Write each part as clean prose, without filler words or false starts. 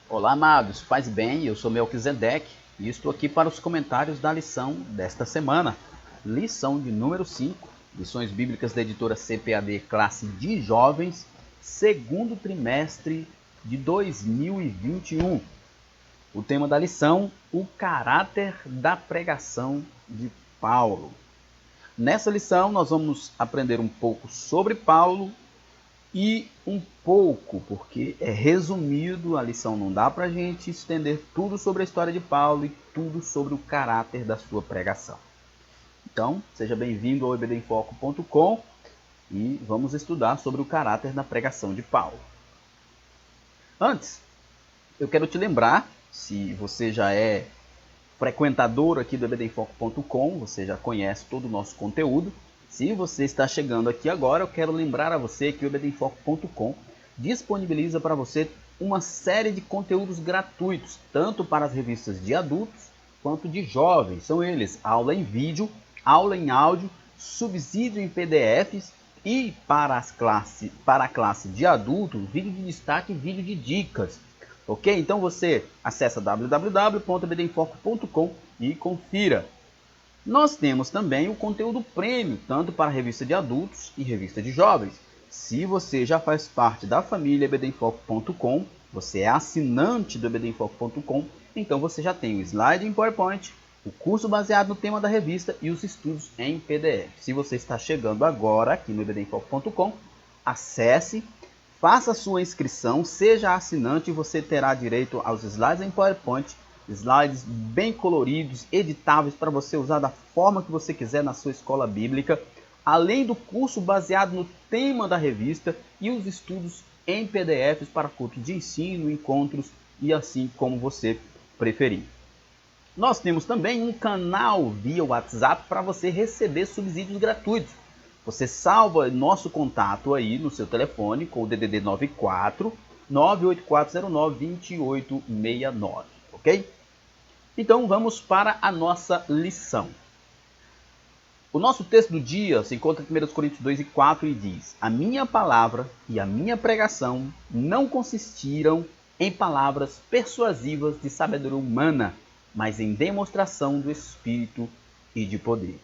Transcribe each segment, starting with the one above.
Olá, amados, paz e bem, eu sou Melquisedeque e estou aqui para os comentários da lição desta semana. Lição de número 5, lições bíblicas da editora CPAD Classe de Jovens, segundo trimestre de 2021. O tema da lição, o caráter da pregação de Paulo. Nessa lição nós vamos aprender um pouco sobre Paulo e um pouco, porque é resumido, a lição não dá para a gente estender tudo sobre a história de Paulo e tudo sobre o caráter da sua pregação. Então, seja bem-vindo ao ebdemfoco.com e vamos estudar sobre o caráter da pregação de Paulo. Antes, eu quero te lembrar, se você já é frequentador aqui do ebdemfoco.com, você já conhece todo o nosso conteúdo. Se você está chegando aqui agora, eu quero lembrar a você que o ebdemfoco.com disponibiliza para você uma série de conteúdos gratuitos, tanto para as revistas de adultos quanto de jovens. São eles aula em vídeo, aula em áudio, subsídio em PDFs e para a classe de adulto, vídeo de destaque e vídeo de dicas. Ok? Então você acessa www.ebdemfoco.com e confira. Nós temos também o conteúdo premium, tanto para a revista de adultos e revista de jovens. Se você já faz parte da família ebdemfoco.com, você é assinante do ebdemfoco.com, então você já tem o slide em PowerPoint, o curso baseado no tema da revista e os estudos em PDF. Se você está chegando agora aqui no ebdemfoco.com, acesse, faça a sua inscrição, seja assinante e você terá direito aos slides em PowerPoint, slides bem coloridos, editáveis para você usar da forma que você quiser na sua escola bíblica, além do curso baseado no tema da revista e os estudos em PDFs para culto de ensino, encontros e assim como você preferir. Nós temos também um canal via WhatsApp para você receber subsídios gratuitos. Você salva nosso contato aí no seu telefone com o DDD 94 98409 2869, ok? Então vamos para a nossa lição. O nosso texto do dia se encontra em 1 Coríntios 2 e 4 e diz: A minha palavra e a minha pregação não consistiram em palavras persuasivas de sabedoria humana, mas em demonstração do Espírito e de poder.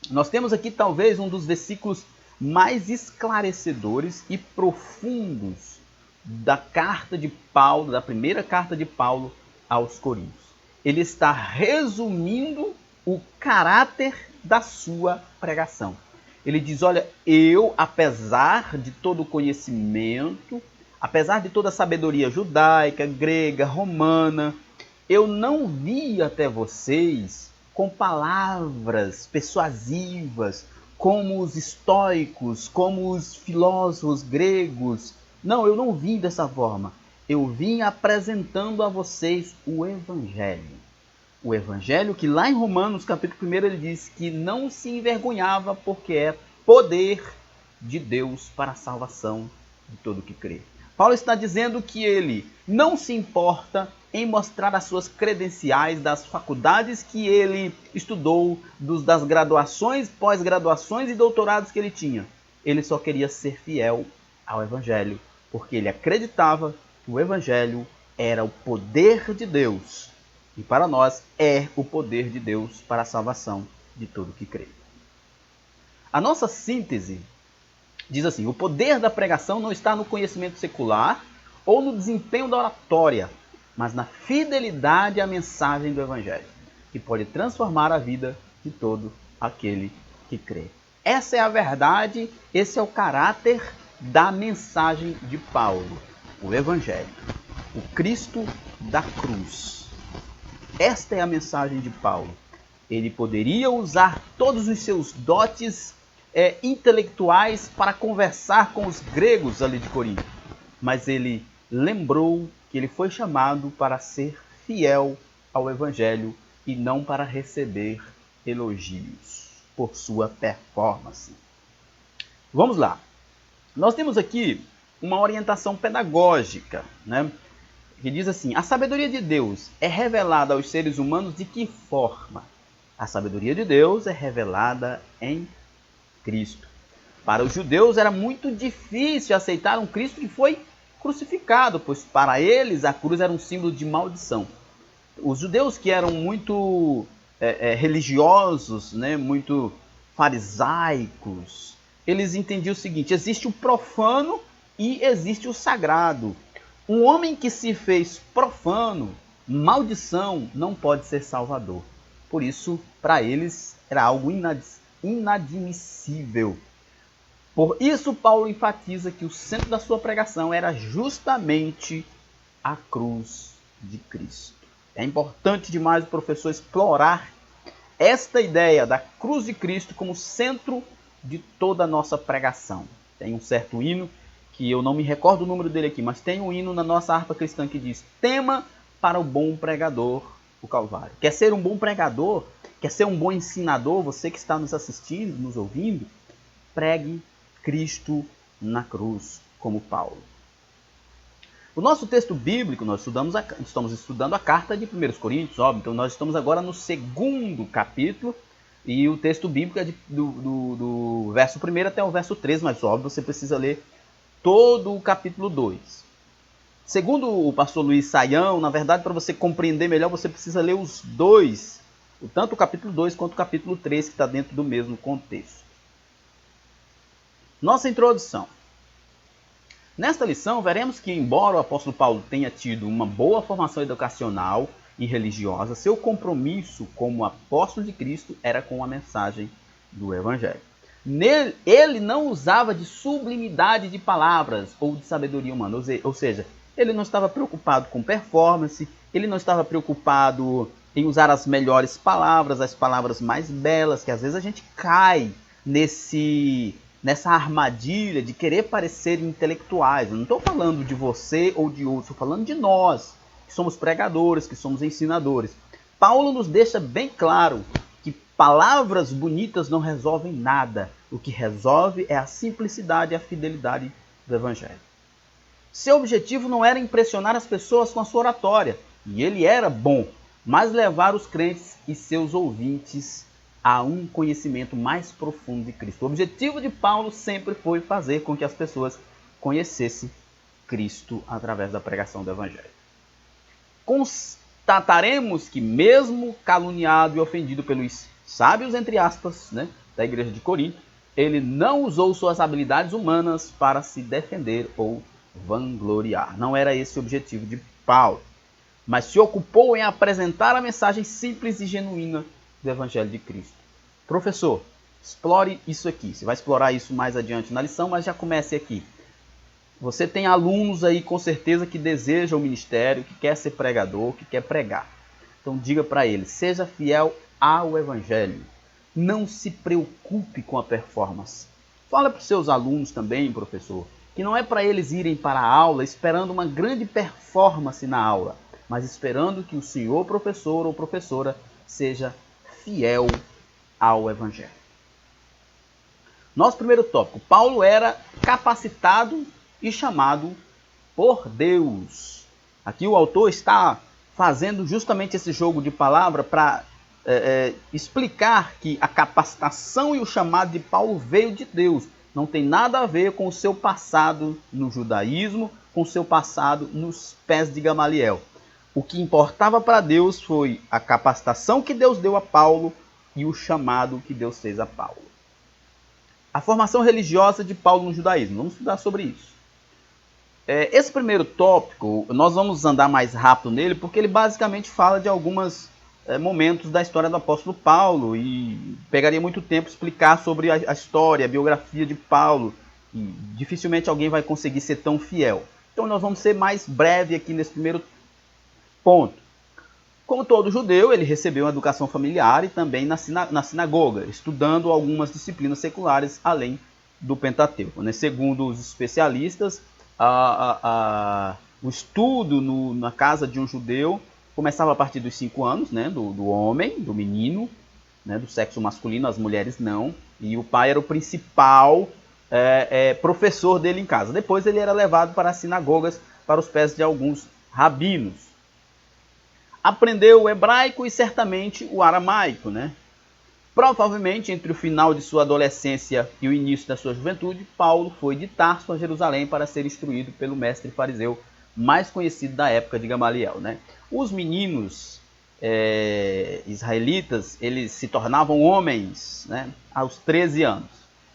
Nós temos aqui talvez um dos versículos mais esclarecedores e profundos da carta de Paulo, da primeira carta de Paulo aos Coríntios. Ele está resumindo o caráter da sua pregação. Ele diz, olha, eu, apesar de todo o conhecimento, apesar de toda a sabedoria judaica, grega, romana, eu não vi até vocês com palavras persuasivas, como os estoicos, como os filósofos gregos. Não, eu não vim dessa forma. Eu vim apresentando a vocês o Evangelho. O Evangelho que lá em Romanos, capítulo 1, ele diz que não se envergonhava porque é poder de Deus para a salvação de todo que crê. Paulo está dizendo que ele não se importa em mostrar as suas credenciais das faculdades que ele estudou, das graduações, pós-graduações e doutorados que ele tinha. Ele só queria ser fiel ao Evangelho, porque ele acreditava que o Evangelho era o poder de Deus. E para nós é o poder de Deus para a salvação de todo que crê. A nossa síntese diz assim: o poder da pregação não está no conhecimento secular ou no desempenho da oratória, mas na fidelidade à mensagem do Evangelho, que pode transformar a vida de todo aquele que crê. Essa é a verdade, esse é o caráter da mensagem de Paulo, o Evangelho, o Cristo da cruz. Esta é a mensagem de Paulo. Ele poderia usar todos os seus dotes intelectuais para conversar com os gregos ali de Corinto, mas ele lembrou que ele foi chamado para ser fiel ao Evangelho e não para receber elogios por sua performance. Vamos lá. Nós temos aqui uma orientação pedagógica, né? Que diz assim: a sabedoria de Deus é revelada aos seres humanos de que forma? A sabedoria de Deus é revelada em Cristo. Para os judeus era muito difícil aceitar um Cristo que foi crucificado, pois para eles a cruz era um símbolo de maldição. Os judeus, que eram muito religiosos, né, muito farisaicos, eles entendiam o seguinte: existe o profano e existe o sagrado. Um homem que se fez profano, maldição, não pode ser salvador. Por isso, para eles, era algo inadmissível. Por isso, Paulo enfatiza que o centro da sua pregação era justamente a cruz de Cristo. É importante demais o professor explorar esta ideia da cruz de Cristo como centro de toda a nossa pregação. Tem um certo hino, que eu não me recordo o número dele aqui, mas tem um hino na nossa harpa cristã que diz: tema para o bom pregador, o Calvário. Quer ser um bom pregador? Quer ser um bom ensinador? Você que está nos assistindo, nos ouvindo, pregue Cristo na cruz, como Paulo. O nosso texto bíblico, nós estamos estudando a carta de 1 Coríntios, óbvio, então nós estamos agora no segundo capítulo, e o texto bíblico é do verso 1 até o verso 3, mas óbvio, você precisa ler todo o capítulo 2. Segundo o pastor Luiz Saião, na verdade, para você compreender melhor, você precisa ler os dois, tanto o capítulo 2 quanto o capítulo 3, que está dentro do mesmo contexto. Nossa introdução. Nesta lição, veremos que, embora o apóstolo Paulo tenha tido uma boa formação educacional e religiosa, seu compromisso como apóstolo de Cristo era com a mensagem do Evangelho. Ele não usava de sublimidade de palavras ou de sabedoria humana, ou seja, ele não estava preocupado com performance, ele não estava preocupado em usar as melhores palavras, as palavras mais belas, que às vezes a gente cai nessa armadilha de querer parecer intelectuais. Eu não estou falando de você ou de outros, estou falando de nós, que somos pregadores, que somos ensinadores. Paulo nos deixa bem claro que palavras bonitas não resolvem nada. O que resolve é a simplicidade e a fidelidade do Evangelho. Seu objetivo não era impressionar as pessoas com a sua oratória, e ele era bom, mas levar os crentes e seus ouvintes a um conhecimento mais profundo de Cristo. O objetivo de Paulo sempre foi fazer com que as pessoas conhecessem Cristo através da pregação do Evangelho. Constataremos que, mesmo caluniado e ofendido pelos sábios, entre aspas, né, da igreja de Corinto, ele não usou suas habilidades humanas para se defender ou vangloriar. Não era esse o objetivo de Paulo, mas se ocupou em apresentar a mensagem simples e genuína do Evangelho de Cristo. Professor, explore isso aqui. Você vai explorar isso mais adiante na lição, mas já comece aqui. Você tem alunos aí com certeza que desejam o ministério, que quer ser pregador, que quer pregar. Então diga para eles: seja fiel ao Evangelho. Não se preocupe com a performance. Fala para os seus alunos também, professor, que não é para eles irem para a aula esperando uma grande performance na aula, mas esperando que o senhor professor ou professora seja fiel ao Evangelho. Nosso primeiro tópico: Paulo era capacitado e chamado por Deus. Aqui o autor está fazendo justamente esse jogo de palavra para explicar que a capacitação e o chamado de Paulo veio de Deus. Não tem nada a ver com o seu passado no judaísmo, com o seu passado nos pés de Gamaliel. O que importava para Deus foi a capacitação que Deus deu a Paulo e o chamado que Deus fez a Paulo. A formação religiosa de Paulo no judaísmo. Vamos estudar sobre isso. Esse primeiro tópico, nós vamos andar mais rápido nele, porque ele basicamente fala de alguns momentos da história do apóstolo Paulo, e pegaria muito tempo explicar sobre a história, a biografia de Paulo, e dificilmente alguém vai conseguir ser tão fiel. Então nós vamos ser mais breve aqui nesse primeiro ponto. Como todo judeu, ele recebeu uma educação familiar e também na sinagoga, estudando algumas disciplinas seculares além do Pentateuco. Segundo os especialistas, o estudo na casa de um judeu começava a partir dos 5 anos, né, do homem, do menino, né, do sexo masculino, as mulheres não, e o pai era o principal professor dele em casa. Depois ele era levado para as sinagogas, para os pés de alguns rabinos. Aprendeu o hebraico e certamente o aramaico, né? Provavelmente, entre o final de sua adolescência e o início da sua juventude, Paulo foi de Tarso a Jerusalém para ser instruído pelo mestre fariseu mais conhecido da época de Gamaliel, né? Os meninos israelitas, eles se tornavam homens, né, aos 13 anos.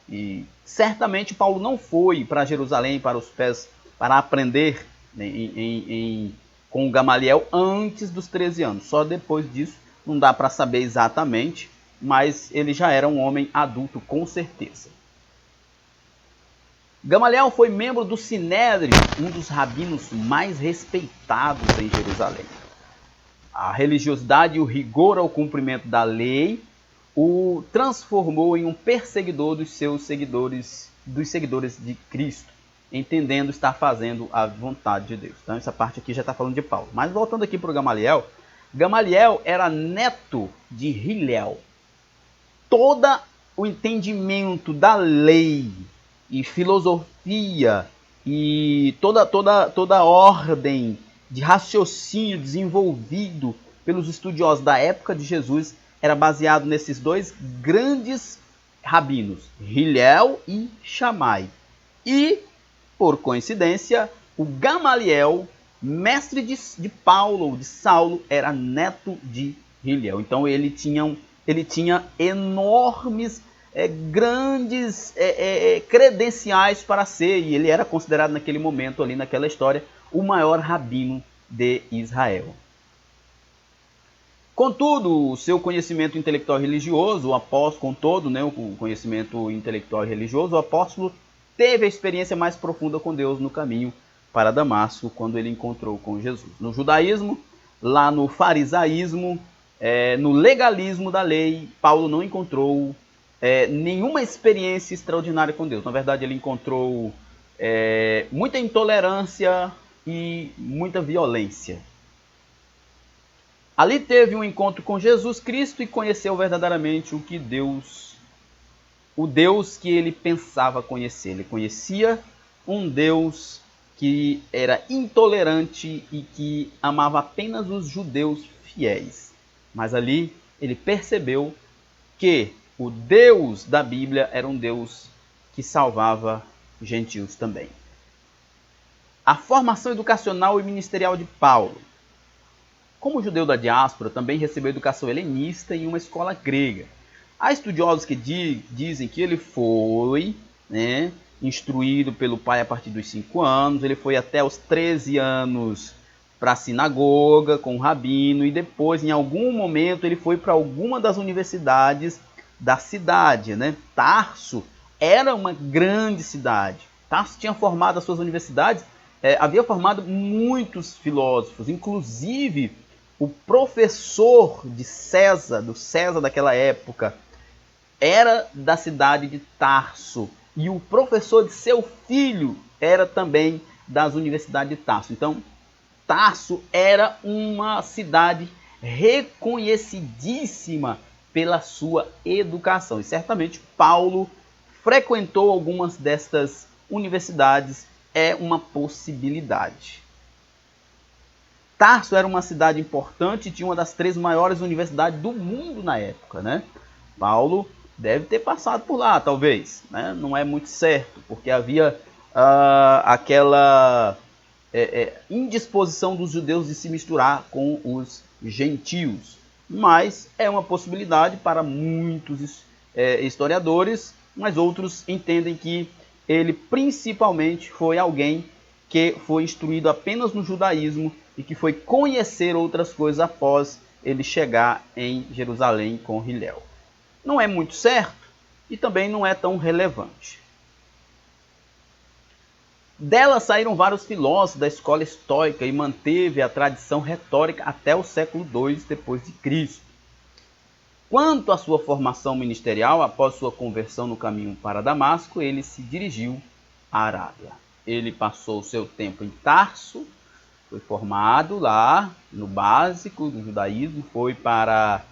E certamente Paulo não foi para Jerusalém para os pés para aprender, né, com Gamaliel antes dos 13 anos. Só depois disso, não dá para saber exatamente, mas ele já era um homem adulto com certeza. Gamaliel foi membro do Sinédrio, um dos rabinos mais respeitados em Jerusalém. A religiosidade e o rigor ao cumprimento da lei o transformou em um perseguidor dos seguidores de Cristo, entendendo estar fazendo a vontade de Deus. Então essa parte aqui já está falando de Paulo. Mas voltando aqui para o Gamaliel, Gamaliel era neto de Hillel. Todo o entendimento da lei e filosofia e toda a ordem de raciocínio desenvolvido pelos estudiosos da época de Jesus era baseado nesses dois grandes rabinos, Hillel e Shammai. E, por coincidência, o Gamaliel, mestre de Paulo, ou de Saulo, era neto de Hillel. Então ele tinha enormes, grandes credenciais para ser, e ele era considerado naquele momento, ali naquela história, o maior rabino de Israel. Contudo, o seu conhecimento intelectual e religioso, o apóstolo, o conhecimento intelectual e religioso, o apóstolo teve a experiência mais profunda com Deus no caminho para Damasco, quando ele encontrou com Jesus. No judaísmo, lá no farisaísmo, no legalismo da lei, Paulo não encontrou nenhuma experiência extraordinária com Deus. Na verdade, ele encontrou muita intolerância e muita violência. Ali teve um encontro com Jesus Cristo e conheceu verdadeiramente o Deus que ele pensava conhecer. Ele conhecia um Deus que era intolerante e que amava apenas os judeus fiéis. Mas ali ele percebeu que o Deus da Bíblia era um Deus que salvava gentios também. A formação educacional e ministerial de Paulo. Como judeu da diáspora, também recebeu educação helenista em uma escola grega. Há estudiosos que dizem que ele foi instruído pelo pai a partir dos 5 anos, ele foi até os 13 anos para a sinagoga com o rabino, e depois, em algum momento, ele foi para alguma das universidades da cidade. Tarso era uma grande cidade. Tarso tinha formado as suas universidades, havia formado muitos filósofos, inclusive o professor de César, do César daquela época, era da cidade de Tarso. E o professor de seu filho era também das universidades de Tarso. Então, Tarso era uma cidade reconhecidíssima pela sua educação. E certamente Paulo frequentou algumas destas universidades, é uma possibilidade. Tarso era uma cidade importante e tinha uma das 3 maiores universidades do mundo na época. Paulo deve ter passado por lá, talvez. Não é muito certo, porque havia aquela indisposição dos judeus de se misturar com os gentios. Mas é uma possibilidade para muitos historiadores, mas outros entendem que ele principalmente foi alguém que foi instruído apenas no judaísmo e que foi conhecer outras coisas após ele chegar em Jerusalém com Hillel. Não é muito certo e também não é tão relevante. Dela saíram vários filósofos da escola estoica e manteve a tradição retórica até o século II depois de Cristo. Quanto à sua formação ministerial, após sua conversão no caminho para Damasco, ele se dirigiu à Arábia. Ele passou o seu tempo em Tarso, foi formado lá no básico do judaísmo, foi para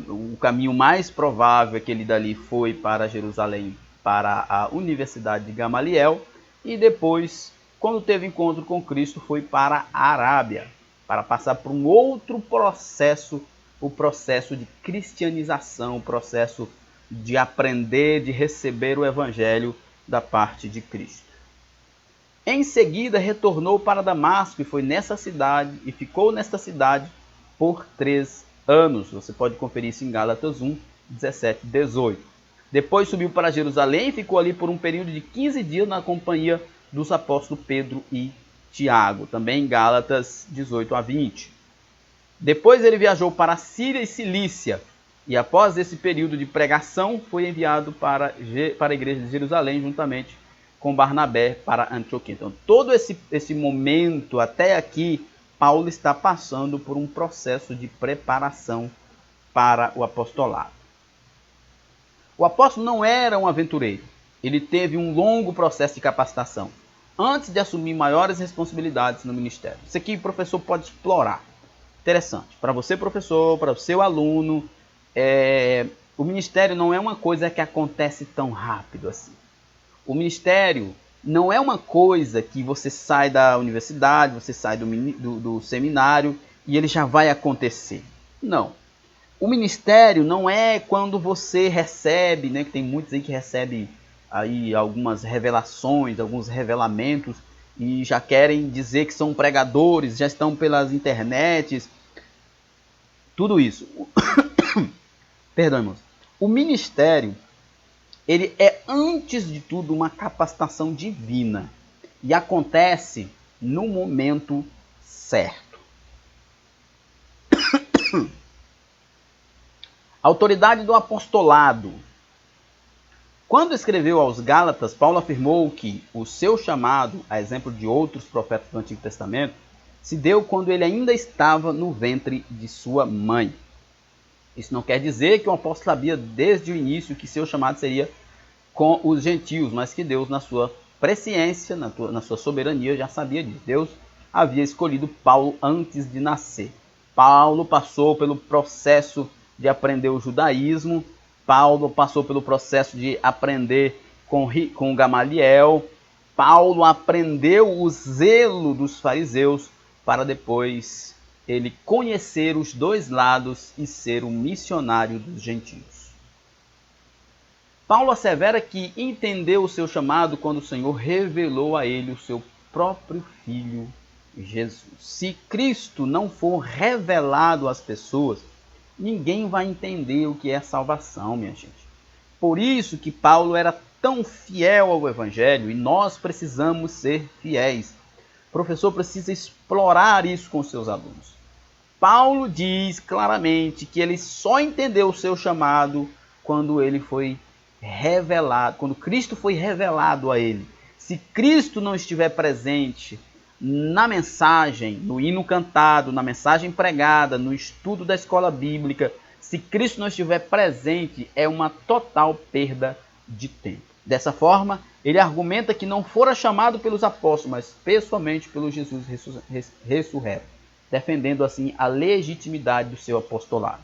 o caminho mais provável é que ele dali foi para Jerusalém, para a Universidade de Gamaliel, e depois, quando teve encontro com Cristo, foi para a Arábia, para passar por um outro processo o processo de cristianização, o processo de aprender, de receber o evangelho da parte de Cristo. Em seguida, retornou para Damasco e foi nessa cidade e ficou nesta cidade por 3 anos. Você pode conferir isso em Gálatas 1, 17 e 18. Depois subiu para Jerusalém e ficou ali por um período de 15 dias na companhia dos apóstolos Pedro e Tiago, também em Gálatas 18 a 20. Depois ele viajou para a Síria e Cilícia, e após esse período de pregação, foi enviado para a igreja de Jerusalém, juntamente com Barnabé, para Antioquia. Então, todo esse momento até aqui, Paulo está passando por um processo de preparação para o apostolado. O apóstolo não era um aventureiro, ele teve um longo processo de capacitação, antes de assumir maiores responsabilidades no ministério. Isso aqui o professor pode explorar. Interessante. Para você, professor, para o seu aluno, o ministério não é uma coisa que acontece tão rápido assim. O ministério não é uma coisa que você sai da universidade, você sai do seminário e ele já vai acontecer. Não. O ministério não é quando você recebe, né, que tem muitos aí que recebem aí algumas revelações, alguns revelamentos e já querem dizer que são pregadores, já estão pelas internets, tudo isso. Perdão, irmãos. O ministério, ele é antes de tudo uma capacitação divina e acontece no momento certo. Autoridade do apostolado. Quando escreveu aos Gálatas, Paulo afirmou que o seu chamado, a exemplo de outros profetas do Antigo Testamento, se deu quando ele ainda estava no ventre de sua mãe. Isso não quer dizer que o apóstolo sabia desde o início que seu chamado seria com os gentios, mas que Deus, na sua presciência, na sua soberania, já sabia disso. Deus havia escolhido Paulo antes de nascer. Paulo passou pelo processo de aprender o judaísmo, Paulo passou pelo processo de aprender com Gamaliel, Paulo aprendeu o zelo dos fariseus para depois ele conhecer os dois lados e ser um missionário dos gentios. Paulo assevera que entendeu o seu chamado quando o Senhor revelou a ele o seu próprio Filho Jesus. Se Cristo não for revelado às pessoas, ninguém vai entender o que é salvação, minha gente. Por isso que Paulo era tão fiel ao Evangelho e nós precisamos ser fiéis. O professor precisa explorar isso com seus alunos. Paulo diz claramente que ele só entendeu o seu chamado quando ele foi revelado, quando Cristo foi revelado a ele. Se Cristo não estiver presente na mensagem, no hino cantado, na mensagem pregada, no estudo da escola bíblica, se Cristo não estiver presente, é uma total perda de tempo. Dessa forma, ele argumenta que não fora chamado pelos apóstolos, mas pessoalmente pelo Jesus ressurreto, defendendo assim a legitimidade do seu apostolado.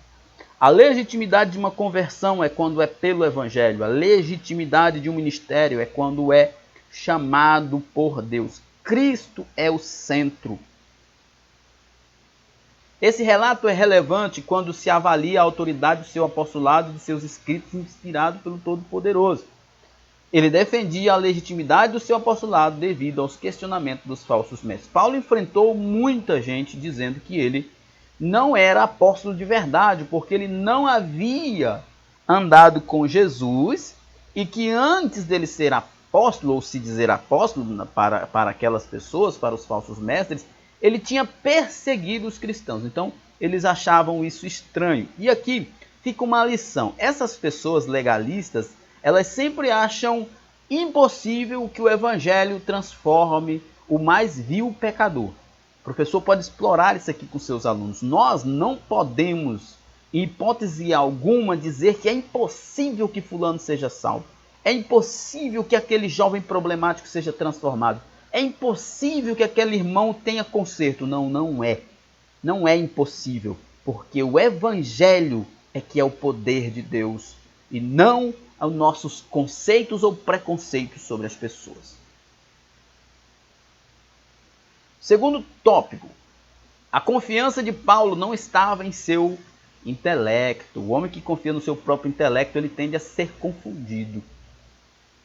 A legitimidade de uma conversão é quando é pelo Evangelho. A legitimidade de um ministério é quando é chamado por Deus. Cristo é o centro. Esse relato é relevante quando se avalia a autoridade do seu apostolado e de seus escritos inspirados pelo Todo-Poderoso. Ele defendia a legitimidade do seu apostolado devido aos questionamentos dos falsos mestres. Paulo enfrentou muita gente dizendo que ele não era apóstolo de verdade, porque ele não havia andado com Jesus e que antes dele ser apóstolo, ou se dizer apóstolo para aquelas pessoas, para os falsos mestres, ele tinha perseguido os cristãos. Então, eles achavam isso estranho. E aqui fica uma lição. Essas pessoas legalistas, elas sempre acham impossível que o evangelho transforme o mais vil pecador. O professor pode explorar isso aqui com seus alunos. Nós não podemos, em hipótese alguma, dizer que é impossível que fulano seja salvo. É impossível que aquele jovem problemático seja transformado. É impossível que aquele irmão tenha conserto. Não, não é. Não é impossível, porque o evangelho é que é o poder de Deus e não os nossos conceitos ou preconceitos sobre as pessoas. Segundo tópico, a confiança de Paulo não estava em seu intelecto. O homem que confia no seu próprio intelecto, ele tende a ser confundido.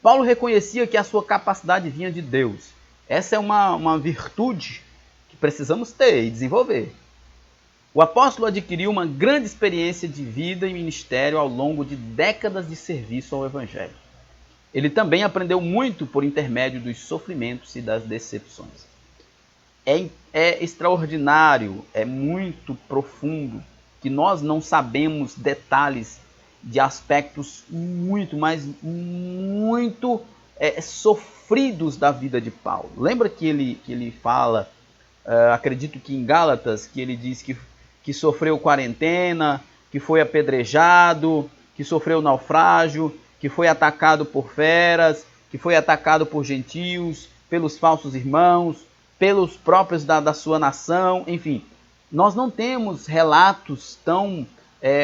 Paulo reconhecia que a sua capacidade vinha de Deus. Essa é uma virtude que precisamos ter e desenvolver. O apóstolo adquiriu uma grande experiência de vida e ministério ao longo de décadas de serviço ao Evangelho. Ele também aprendeu muito por intermédio dos sofrimentos e das decepções. É extraordinário, é muito profundo, que nós não sabemos detalhes de aspectos muito, mas muito sofridos da vida de Paulo. Lembra que ele fala, acredito que em Gálatas, que ele diz que sofreu quarentena, que foi apedrejado, que sofreu naufrágio, que foi atacado por feras, que foi atacado por gentios, pelos falsos irmãos, pelos próprios da sua nação, enfim. Nós não temos relatos tão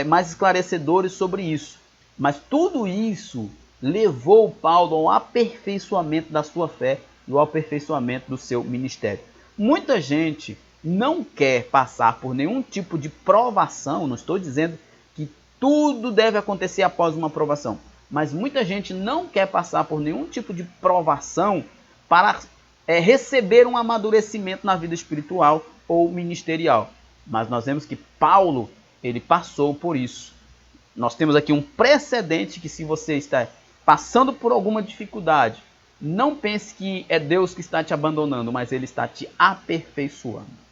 mais esclarecedores sobre isso, mas tudo isso levou Paulo ao aperfeiçoamento da sua fé e ao aperfeiçoamento do seu ministério. Muita gente não quer passar por nenhum tipo de provação, não estou dizendo que tudo deve acontecer após uma provação, mas muita gente não quer passar por nenhum tipo de provação para receber um amadurecimento na vida espiritual ou ministerial. Mas nós vemos que Paulo, ele passou por isso. Nós temos aqui um precedente que, se você está passando por alguma dificuldade, não pense que é Deus que está te abandonando, mas ele está te aperfeiçoando.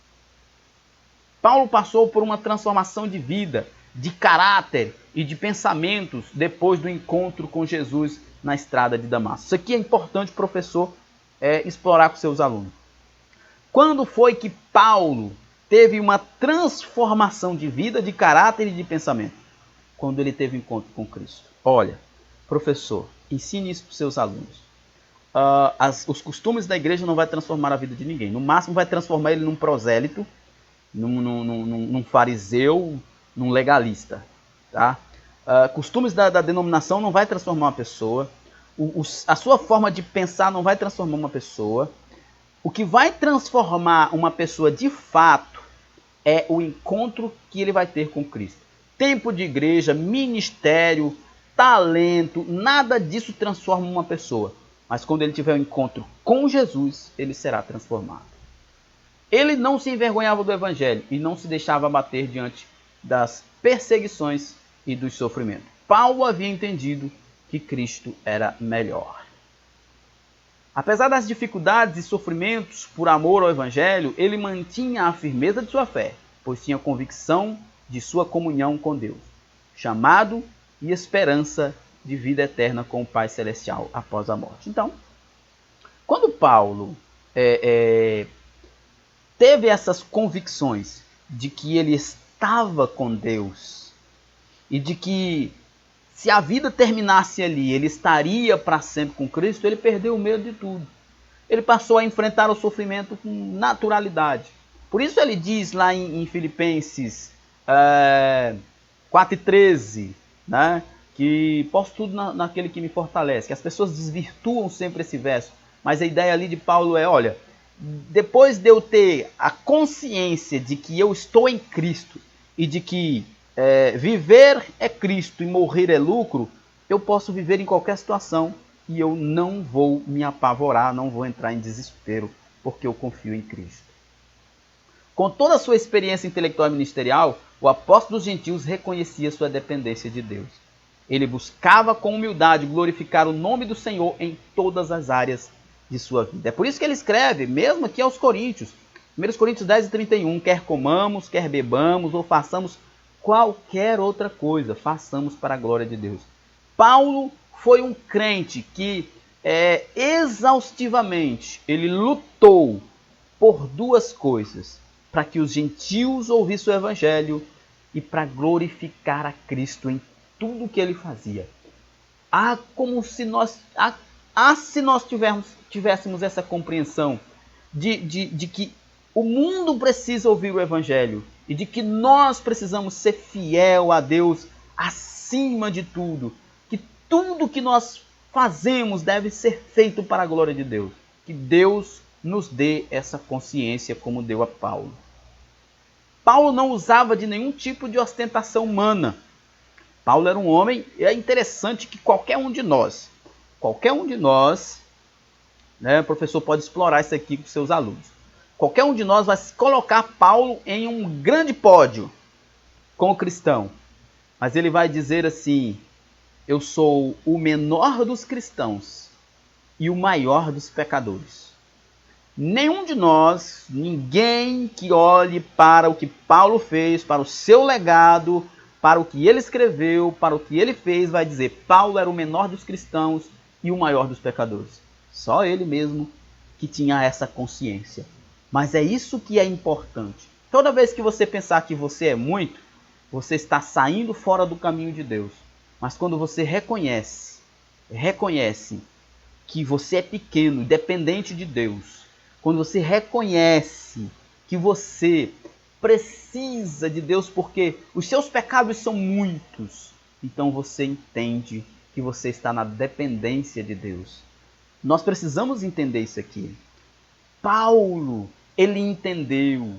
Paulo passou por uma transformação de vida, de caráter e de pensamentos depois do encontro com Jesus na estrada de Damasco. Isso aqui é importante, professor, explorar com seus alunos. Quando foi que Paulo teve uma transformação de vida, de caráter e de pensamento? Quando ele teve encontro com Cristo. Olha, professor, ensine isso para os seus alunos. Os costumes da igreja não vai transformar a vida de ninguém. No máximo vai transformar ele num prosélito, num fariseu, num legalista. Tá? Costumes da denominação não vai transformar uma pessoa. A sua forma de pensar não vai transformar uma pessoa. O que vai transformar uma pessoa de fato é o encontro que ele vai ter com Cristo. Tempo de igreja, ministério, talento, nada disso transforma uma pessoa. Mas quando ele tiver um encontro com Jesus, ele será transformado. Ele não se envergonhava do evangelho e não se deixava abater diante das perseguições e dos sofrimentos. Paulo havia entendido que Cristo era melhor. Apesar das dificuldades e sofrimentos por amor ao evangelho, ele mantinha a firmeza de sua fé, pois tinha convicção de sua comunhão com Deus, chamado e esperança de vida eterna com o Pai Celestial após a morte. Então, quando Paulo teve essas convicções de que ele estava com Deus e de que se a vida terminasse ali, ele estaria para sempre com Cristo, ele perdeu o medo de tudo. Ele passou a enfrentar o sofrimento com naturalidade. Por isso ele diz lá em Filipenses 4:13, né, que posso tudo naquele que me fortalece, que as pessoas desvirtuam sempre esse verso, mas a ideia ali de Paulo é, olha, depois de eu ter a consciência de que eu estou em Cristo e de que viver é Cristo e morrer é lucro, eu posso viver em qualquer situação e eu não vou me apavorar, não vou entrar em desespero, porque eu confio em Cristo. Com toda a sua experiência intelectual e ministerial, o apóstolo dos gentios reconhecia sua dependência de Deus. Ele buscava com humildade glorificar o nome do Senhor em todas as áreas de sua vida. É por isso que ele escreve, mesmo aqui aos Coríntios, 1 Coríntios 10:31, quer comamos, quer bebamos ou façamos qualquer outra coisa, façamos para a glória de Deus. Paulo foi um crente que exaustivamente ele lutou por duas coisas: para que os gentios ouvissem o evangelho e para glorificar a Cristo em tudo que ele fazia. Se nós tivéssemos essa compreensão de que o mundo precisa ouvir o evangelho e de que nós precisamos ser fiel a Deus acima de tudo, que tudo que nós fazemos deve ser feito para a glória de Deus. Que Deus nos dê essa consciência como deu a Paulo. Paulo não usava de nenhum tipo de ostentação humana. Paulo era um homem, e é interessante que qualquer um de nós, né, o professor pode explorar isso aqui com seus alunos, qualquer um de nós vai colocar Paulo em um grande pódio como cristão, mas ele vai dizer assim: eu sou o menor dos cristãos e o maior dos pecadores. Nenhum de nós, ninguém que olhe para o que Paulo fez, para o seu legado, para o que ele escreveu, para o que ele fez, vai dizer: Paulo era o menor dos cristãos e o maior dos pecadores. Só ele mesmo que tinha essa consciência. Mas é isso que é importante. Toda vez que você pensar que você é muito, você está saindo fora do caminho de Deus. Mas quando você reconhece que você é pequeno, dependente de Deus, quando você reconhece que você precisa de Deus porque os seus pecados são muitos, então você entende que você está na dependência de Deus. Nós precisamos entender isso aqui. Paulo, ele entendeu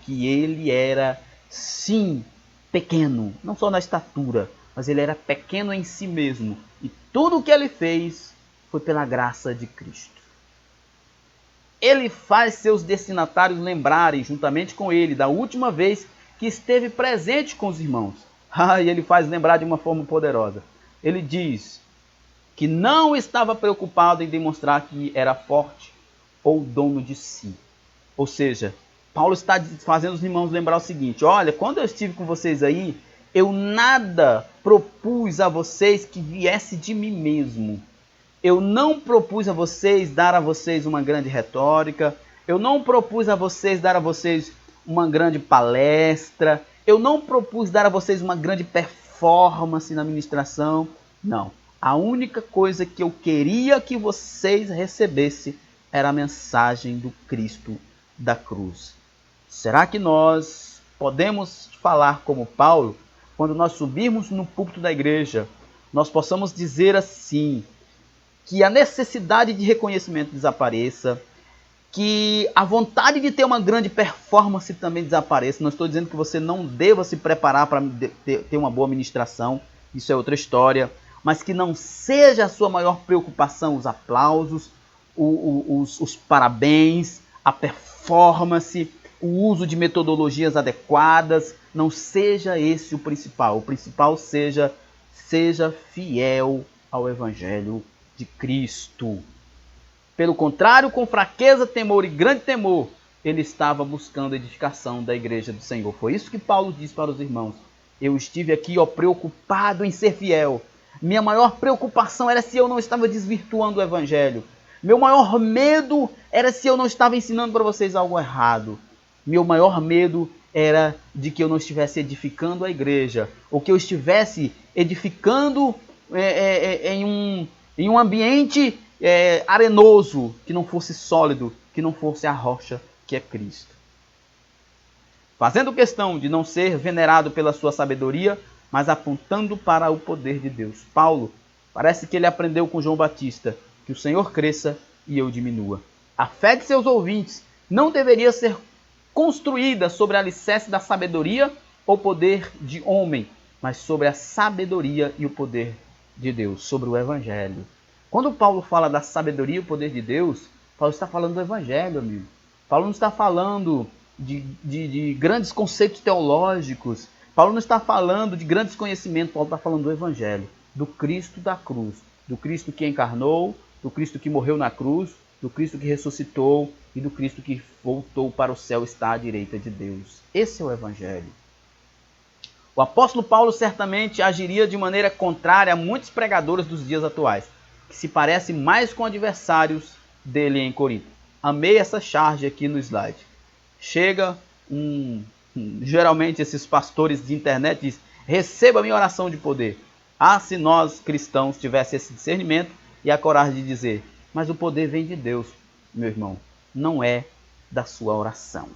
que ele era, sim, pequeno, não só na estatura, mas ele era pequeno em si mesmo. E tudo o que ele fez foi pela graça de Cristo. Ele faz seus destinatários lembrarem, juntamente com ele, da última vez que esteve presente com os irmãos. E ele faz lembrar de uma forma poderosa. Ele diz que não estava preocupado em demonstrar que era forte ou dono de si. Ou seja, Paulo está fazendo os irmãos lembrar o seguinte: olha, quando eu estive com vocês aí, eu nada propus a vocês que viesse de mim mesmo. Eu não propus a vocês dar a vocês uma grande retórica. Eu não propus a vocês dar a vocês uma grande palestra. Eu não propus dar a vocês uma grande performance na ministração. Não. A única coisa que eu queria que vocês recebessem era a mensagem do Cristo da cruz. Será que nós podemos falar como Paulo, quando nós subirmos no púlpito da igreja, nós possamos dizer assim: que a necessidade de reconhecimento desapareça, que a vontade de ter uma grande performance também desapareça. Não estou dizendo que você não deva se preparar para ter uma boa ministração, isso é outra história, mas que não seja a sua maior preocupação os aplausos, os parabéns, a performance, o uso de metodologias adequadas. Não seja esse o principal. O principal seja fiel ao Evangelho de Cristo. Pelo contrário, com fraqueza, temor e grande temor, ele estava buscando a edificação da igreja do Senhor. Foi isso que Paulo diz para os irmãos: eu estive aqui, preocupado em ser fiel. Minha maior preocupação era se eu não estava desvirtuando o Evangelho. Meu maior medo era se eu não estava ensinando para vocês algo errado. Meu maior medo era de que eu não estivesse edificando a igreja, ou que eu estivesse edificando em um ambiente arenoso, que não fosse sólido, que não fosse a rocha que é Cristo. Fazendo questão de não ser venerado pela sua sabedoria, mas apontando para o poder de Deus. Paulo, parece que ele aprendeu com João Batista: que o Senhor cresça e eu diminua. A fé de seus ouvintes não deveria ser construída sobre a alicerce da sabedoria ou poder de homem, mas sobre a sabedoria e o poder de Deus, sobre o Evangelho. Quando Paulo fala da sabedoria e o poder de Deus, Paulo está falando do Evangelho, amigo. Paulo não está falando de grandes conceitos teológicos. Paulo não está falando de grandes conhecimentos. Paulo está falando do Evangelho, do Cristo da cruz, do Cristo que encarnou, do Cristo que morreu na cruz, do Cristo que ressuscitou e do Cristo que voltou para o céu, está à direita de Deus. Esse é o Evangelho. O apóstolo Paulo certamente agiria de maneira contrária a muitos pregadores dos dias atuais, que se parecem mais com adversários dele em Corinto. Amei essa charge aqui no slide. Chega geralmente esses pastores de internet dizem: receba a minha oração de poder. Se nós cristãos tivéssemos esse discernimento e a coragem de dizer: mas o poder vem de Deus, meu irmão, não é da sua oração.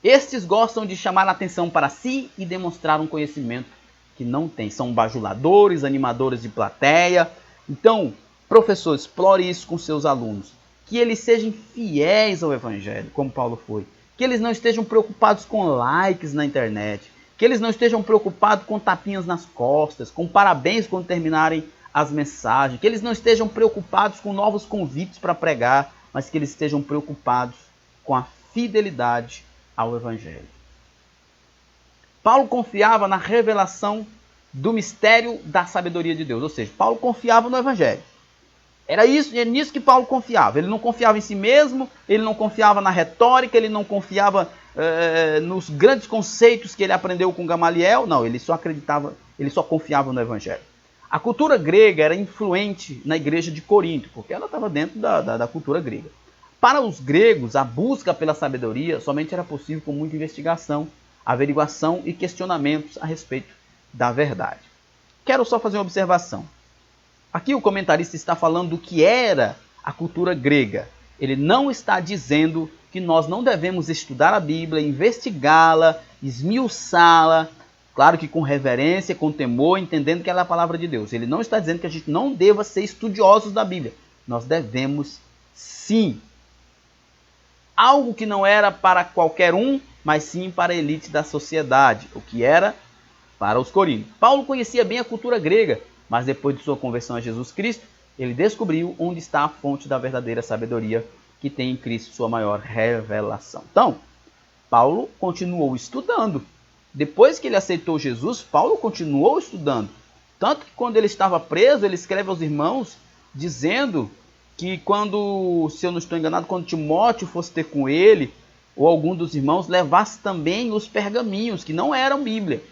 Estes gostam de chamar a atenção para si e demonstrar um conhecimento que não tem. São bajuladores, animadores de plateia. Então, professor, explore isso com seus alunos. Que eles sejam fiéis ao Evangelho, como Paulo foi. que eles não estejam preocupados com likes na internet, que eles não estejam preocupados com tapinhas nas costas, com parabéns quando terminarem as mensagens, que eles não estejam preocupados com novos convites para pregar, mas que eles estejam preocupados com a fidelidade ao Evangelho. Paulo confiava na revelação do mistério da sabedoria de Deus, ou seja, Paulo confiava no Evangelho. Era nisso que Paulo confiava. Ele não confiava em si mesmo, ele não confiava na retórica, ele não confiava nos grandes conceitos que ele aprendeu com Gamaliel. Não, ele só confiava no Evangelho. A cultura grega era influente na igreja de Corinto, porque ela estava dentro da cultura grega. Para os gregos, a busca pela sabedoria somente era possível com muita investigação, averiguação e questionamentos a respeito da verdade. Quero só fazer uma observação. Aqui o comentarista está falando do que era a cultura grega. Ele não está dizendo que nós não devemos estudar a Bíblia, investigá-la, esmiuçá-la, claro que com reverência, com temor, entendendo que ela é a palavra de Deus. Ele não está dizendo que a gente não deva ser estudiosos da Bíblia. Nós devemos sim. Algo que não era para qualquer um, mas sim para a elite da sociedade, o que era para os coríntios. Paulo conhecia bem a cultura grega, mas depois de sua conversão a Jesus Cristo, ele descobriu onde está a fonte da verdadeira sabedoria que tem em Cristo sua maior revelação. Então, Paulo continuou estudando. Depois que ele aceitou Jesus, Paulo continuou estudando. Tanto que quando ele estava preso, ele escreve aos irmãos dizendo que quando, se eu não estou enganado, quando Timóteo fosse ter com ele, ou algum dos irmãos, levasse também os pergaminhos, que não eram Bíblia.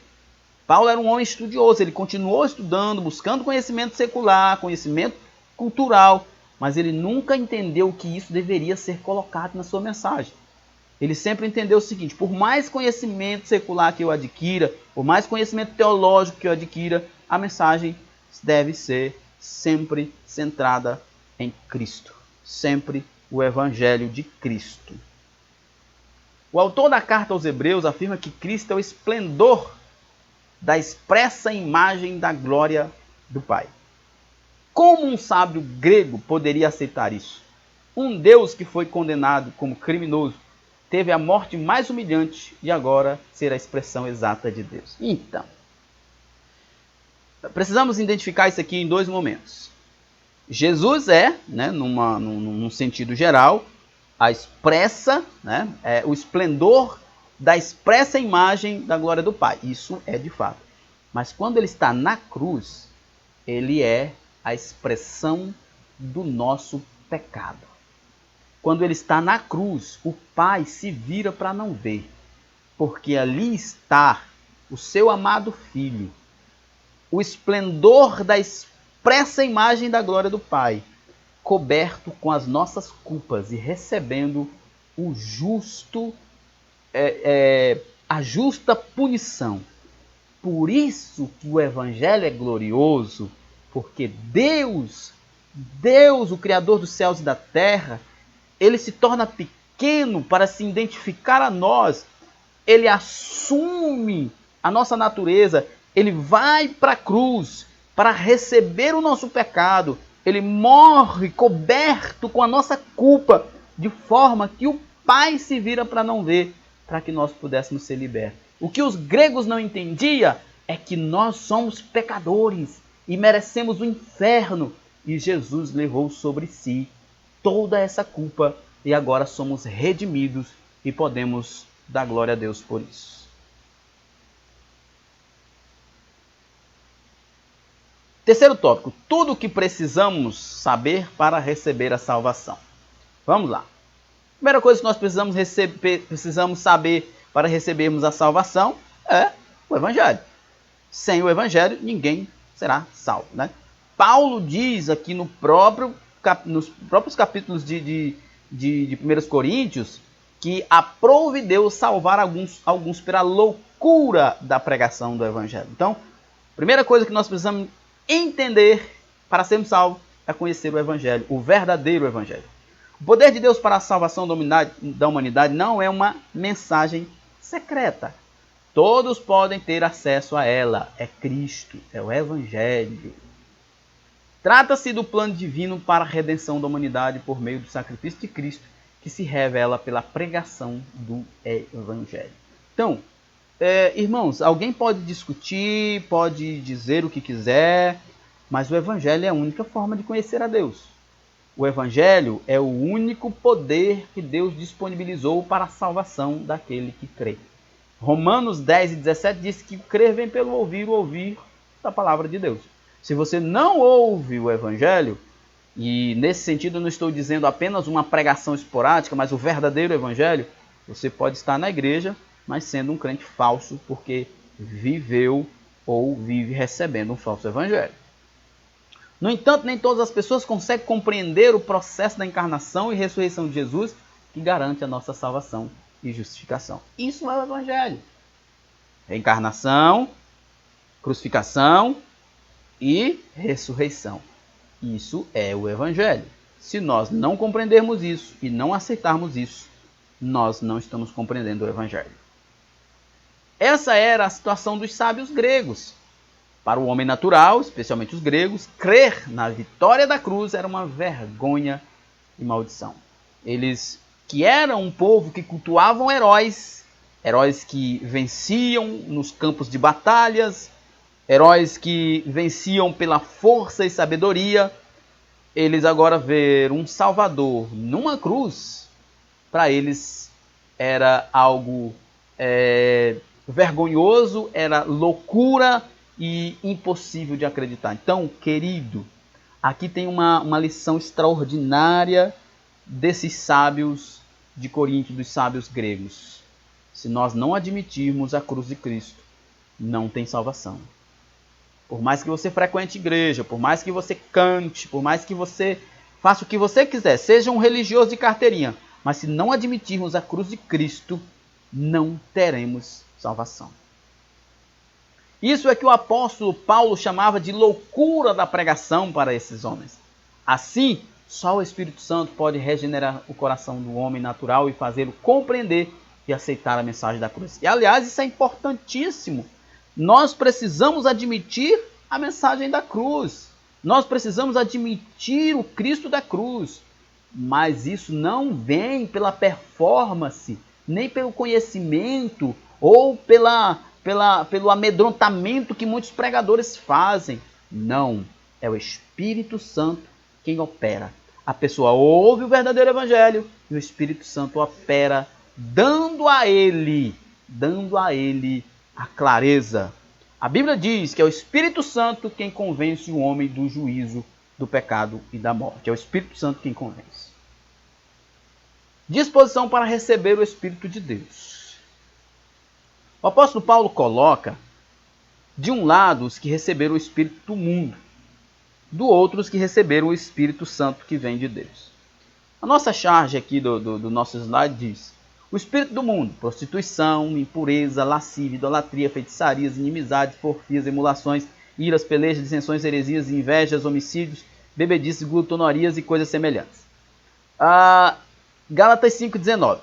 Paulo era um homem estudioso, ele continuou estudando, buscando conhecimento secular, conhecimento cultural, mas ele nunca entendeu que isso deveria ser colocado na sua mensagem. Ele sempre entendeu o seguinte: por mais conhecimento secular que eu adquira, por mais conhecimento teológico que eu adquira, a mensagem deve ser sempre centrada em Cristo, sempre o Evangelho de Cristo. O autor da carta aos Hebreus afirma que Cristo é o esplendor da expressa imagem da glória do Pai. Como um sábio grego poderia aceitar isso? Um Deus que foi condenado como criminoso, teve a morte mais humilhante e agora ser a expressão exata de Deus. Então, precisamos identificar isso aqui em dois momentos. Jesus é, num sentido geral, a expressa, o esplendor da expressa imagem da glória do Pai. Isso é de fato. Mas quando ele está na cruz, ele é a expressão do nosso pecado. Quando ele está na cruz, o Pai se vira para não ver, porque ali está o seu amado Filho, o esplendor da expressa imagem da glória do Pai, coberto com as nossas culpas e recebendo o justo, a justa punição. Por isso que o Evangelho é glorioso, porque Deus, o Criador dos céus e da terra, ele se torna pequeno para se identificar a nós. Ele assume a nossa natureza, ele vai para a cruz para receber o nosso pecado. Ele morre coberto com a nossa culpa, de forma que o Pai se vira para não ver, para que nós pudéssemos ser libertos. O que os gregos não entendiam é que nós somos pecadores e merecemos o inferno. E Jesus levou sobre si toda essa culpa e agora somos redimidos e podemos dar glória a Deus por isso. Terceiro tópico, tudo o que precisamos saber para receber a salvação. Vamos lá. Primeira coisa que nós precisamos saber para recebermos a salvação é o Evangelho. Sem o Evangelho, ninguém será salvo, Paulo diz aqui nos próprios capítulos de 1 Coríntios que aprove Deus salvar alguns pela loucura da pregação do Evangelho. Então, primeira coisa que nós precisamos entender para sermos salvos é conhecer o Evangelho, o verdadeiro Evangelho. O poder de Deus para a salvação da humanidade não é uma mensagem secreta. Todos podem ter acesso a ela. É Cristo, é o Evangelho. Trata-se do plano divino para a redenção da humanidade por meio do sacrifício de Cristo, que se revela pela pregação do Evangelho. Então, irmãos, alguém pode discutir, pode dizer o que quiser, mas o Evangelho é a única forma de conhecer a Deus. O Evangelho é o único poder que Deus disponibilizou para a salvação daquele que crê. Romanos 10 e 17 diz que crer vem pelo ouvir, o ouvir da palavra de Deus. Se você não ouve o Evangelho, e nesse sentido eu não estou dizendo apenas uma pregação esporádica, mas o verdadeiro Evangelho, você pode estar na igreja, mas sendo um crente falso, porque viveu ou vive recebendo um falso Evangelho. No entanto, nem todas as pessoas conseguem compreender o processo da encarnação e ressurreição de Jesus, que garante a nossa salvação e justificação. Isso é o Evangelho. Reencarnação, crucificação e ressurreição. Isso é o Evangelho. Se nós não compreendermos isso e não aceitarmos isso, nós não estamos compreendendo o Evangelho. Essa era a situação dos sábios gregos. Para o homem natural, especialmente os gregos, crer na vitória da cruz era uma vergonha e maldição. Eles, que eram um povo que cultuavam heróis que venciam nos campos de batalhas, heróis que venciam pela força e sabedoria, eles agora ver um Salvador numa cruz, para eles era algo vergonhoso, era loucura e impossível de acreditar. Então, querido, aqui tem uma lição extraordinária desses sábios de Corinto, dos sábios gregos. Se nós não admitirmos a cruz de Cristo, não tem salvação. Por mais que você frequente igreja, por mais que você cante, por mais que você faça o que você quiser, seja um religioso de carteirinha, mas se não admitirmos a cruz de Cristo, não teremos salvação. Isso é que o apóstolo Paulo chamava de loucura da pregação para esses homens. Assim, só o Espírito Santo pode regenerar o coração do homem natural e fazê-lo compreender e aceitar a mensagem da cruz. E, aliás, isso é importantíssimo. Nós precisamos admitir a mensagem da cruz. Nós precisamos admitir o Cristo da cruz. Mas isso não vem pela performance, nem pelo conhecimento ou pelo amedrontamento que muitos pregadores fazem. Não, é o Espírito Santo quem opera. A pessoa ouve o verdadeiro Evangelho e o Espírito Santo opera, dando a ele a clareza. A Bíblia diz que é o Espírito Santo quem convence o homem do juízo, do pecado e da morte. É o Espírito Santo quem convence. Disposição para receber o Espírito de Deus. O apóstolo Paulo coloca, de um lado, os que receberam o Espírito do mundo, do outro, os que receberam o Espírito Santo que vem de Deus. A nossa charge aqui do nosso slide diz: o espírito do mundo, prostituição, impureza, lascívia, idolatria, feitiçarias, inimizades, porfias, emulações, iras, pelejas, dissensões, heresias, invejas, homicídios, bebedices, glutonarias e coisas semelhantes. Gálatas 5,19.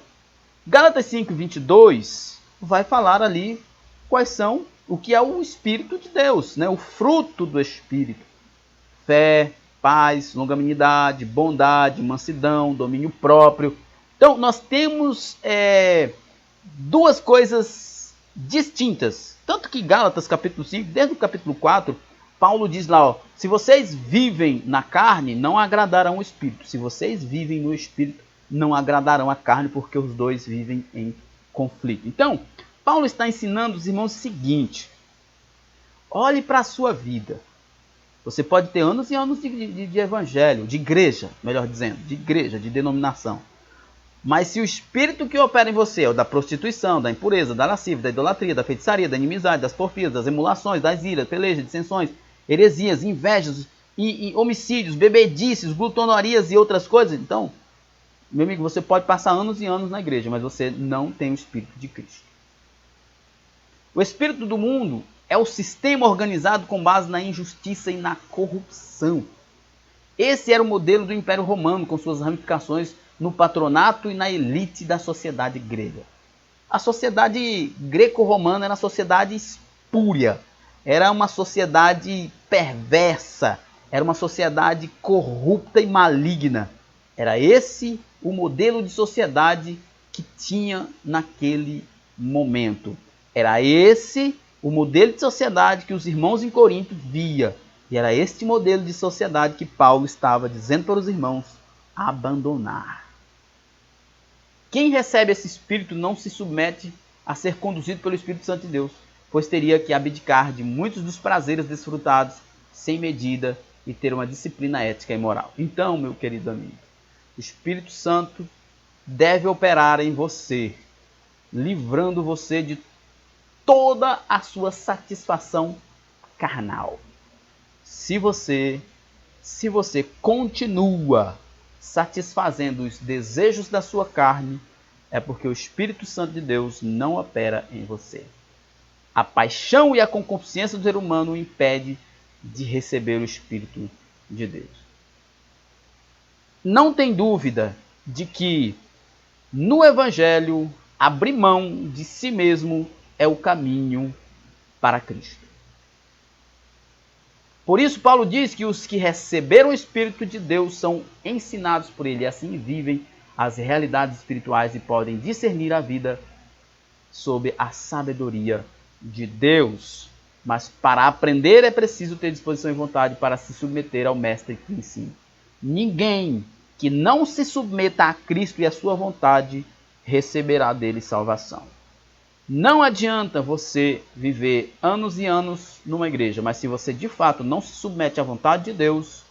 Gálatas 5,22 vai falar ali quais são, o que é o Espírito de Deus, né? O fruto do Espírito. Fé, paz, longanimidade, bondade, mansidão, domínio próprio. Então, nós temos duas coisas distintas. Tanto que Gálatas capítulo 5, desde o capítulo 4, Paulo diz lá, ó, se vocês vivem na carne, não agradarão o Espírito. Se vocês vivem no Espírito, não agradarão a carne, porque os dois vivem em conflito. Então, Paulo está ensinando os irmãos o seguinte: olhe para a sua vida. Você pode ter anos e anos de evangelho, de igreja, melhor dizendo, de igreja, de denominação. Mas se o espírito que opera em você é o da prostituição, da impureza, da lascívia, da idolatria, da feitiçaria, da inimizade, das porfias, das emulações, das iras, pelejas, dissensões, heresias, invejas, e homicídios, bebedices, glutonarias e outras coisas, então, meu amigo, você pode passar anos e anos na igreja, mas você não tem o Espírito de Cristo. O espírito do mundo é o sistema organizado com base na injustiça e na corrupção. Esse era o modelo do Império Romano, com suas ramificações no patronato e na elite da sociedade grega. A sociedade greco-romana era uma sociedade espúria, era uma sociedade perversa, era uma sociedade corrupta e maligna. Era esse o modelo de sociedade que tinha naquele momento. Era esse o modelo de sociedade que os irmãos em Corinto via. E era este modelo de sociedade que Paulo estava dizendo para os irmãos abandonar. Quem recebe esse Espírito não se submete a ser conduzido pelo Espírito Santo de Deus, pois teria que abdicar de muitos dos prazeres desfrutados sem medida e ter uma disciplina ética e moral. Então, meu querido amigo, o Espírito Santo deve operar em você, livrando você de toda a sua satisfação carnal. Se você continua satisfazendo os desejos da sua carne, é porque o Espírito Santo de Deus não opera em você. A paixão e a concupiscência do ser humano o impede de receber o Espírito de Deus. Não tem dúvida de que no Evangelho abrir mão de si mesmo é o caminho para Cristo. Por isso, Paulo diz que os que receberam o Espírito de Deus são ensinados por ele, e assim vivem as realidades espirituais e podem discernir a vida sob a sabedoria de Deus. Mas para aprender é preciso ter disposição e vontade para se submeter ao mestre que ensina. Ninguém que não se submeta a Cristo e a sua vontade receberá dele salvação. Não adianta você viver anos e anos numa igreja, mas se você de fato não se submete à vontade de Deus,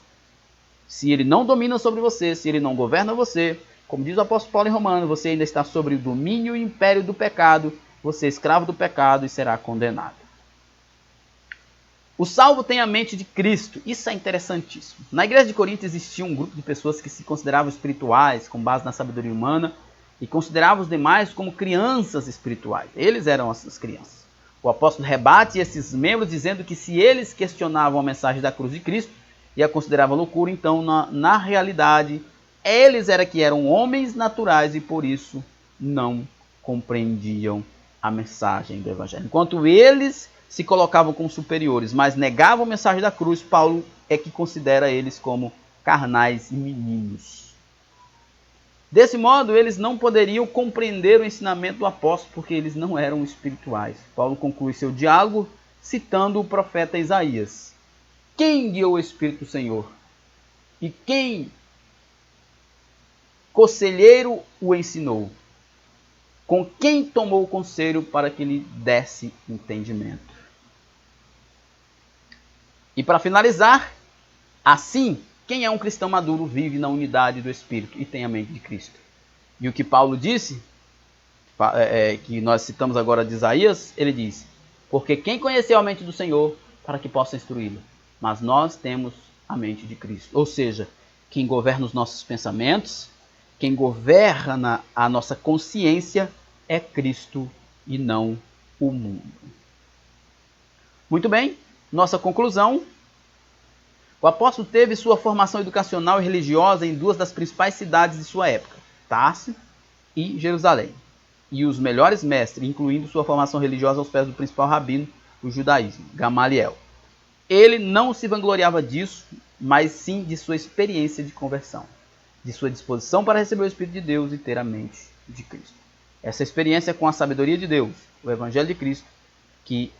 se ele não domina sobre você, se ele não governa você, como diz o apóstolo Paulo em Romanos, você ainda está sobre o domínio e império do pecado, você é escravo do pecado e será condenado. O salvo tem a mente de Cristo. Isso é interessantíssimo. Na igreja de Corinto existia um grupo de pessoas que se consideravam espirituais, com base na sabedoria humana, e consideravam os demais como crianças espirituais. Eles eram as crianças. O apóstolo rebate esses membros dizendo que se eles questionavam a mensagem da cruz de Cristo e a consideravam loucura, então na realidade eles eram homens naturais e por isso não compreendiam a mensagem do Evangelho. Enquanto eles se colocavam como superiores, mas negavam a mensagem da cruz, Paulo é que considera eles como carnais e meninos. Desse modo, eles não poderiam compreender o ensinamento do apóstolo, porque eles não eram espirituais. Paulo conclui seu diálogo citando o profeta Isaías. Quem guiou o Espírito do Senhor? E quem conselheiro o ensinou? Com quem tomou o conselho para que lhe desse entendimento? E para finalizar, assim, quem é um cristão maduro vive na unidade do Espírito e tem a mente de Cristo. E o que Paulo disse, que nós citamos agora de Isaías, ele diz, porque quem conheceu a mente do Senhor para que possa instruí-lo? Mas nós temos a mente de Cristo. Ou seja, quem governa os nossos pensamentos, quem governa a nossa consciência é Cristo e não o mundo. Muito bem, nossa conclusão. O apóstolo teve sua formação educacional e religiosa em duas das principais cidades de sua época, Tarso e Jerusalém. E os melhores mestres, incluindo sua formação religiosa aos pés do principal rabino do judaísmo, Gamaliel. Ele não se vangloriava disso, mas sim de sua experiência de conversão, de sua disposição para receber o Espírito de Deus e ter a mente de Cristo. Essa experiência com a sabedoria de Deus, o Evangelho de Cristo, que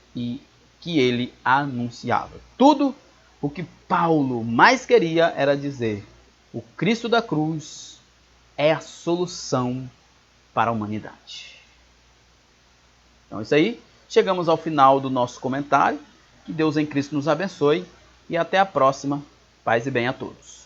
ele anunciava. Tudo o que Paulo mais queria era dizer: o Cristo da cruz é a solução para a humanidade. Então é isso aí. Chegamos ao final do nosso comentário. Que Deus em Cristo nos abençoe e até a próxima. Paz e bem a todos.